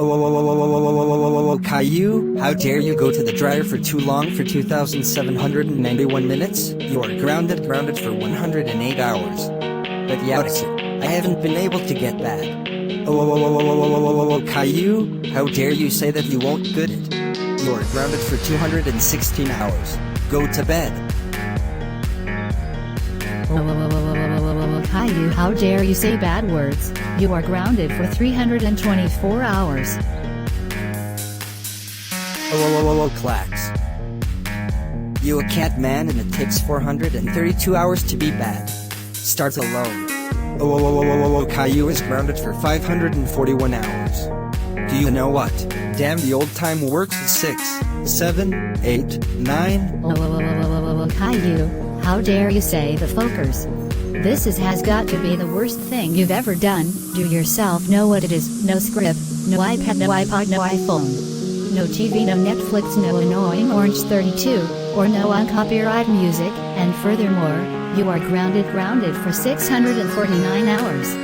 Oh, caillou, how dare you go to the dryer for too long for 2,791 minutes? You are grounded for 108 hours. But yeah, I haven't been able to get that. Oh, caillou, how dare you say that you won't get it? You are grounded for 216 hours. Go to bed. Caillou, how dare you say bad words? You are grounded for 324 hours. Clacks. You a cat man and it takes 432 hours to be bad. Start alone. Caillou is grounded for 541 hours. Do you know what? Damn, the old time works is 6, 7, 8, 9. Caillou, how dare you say the folkers? This has got to be the worst thing you've ever done. Do yourself know what it is? No script, no iPad, no iPod, no iPhone. No TV, no Netflix, no annoying Orange 32, or no uncopyrighted music, and furthermore, you are grounded for 649 hours.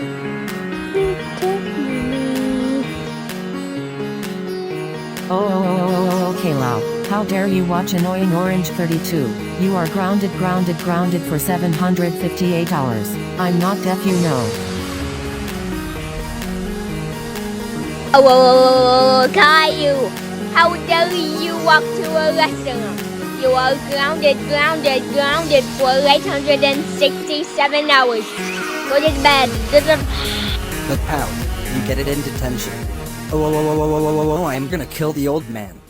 Caillou, how dare you watch annoying Orange 32? You are grounded for 758 hours. I'm not deaf, you know. Caillou, how dare you walk to a restaurant? You are grounded for 867 hours. Go to bed. But pout, you get it in detention. I'm gonna kill the old man.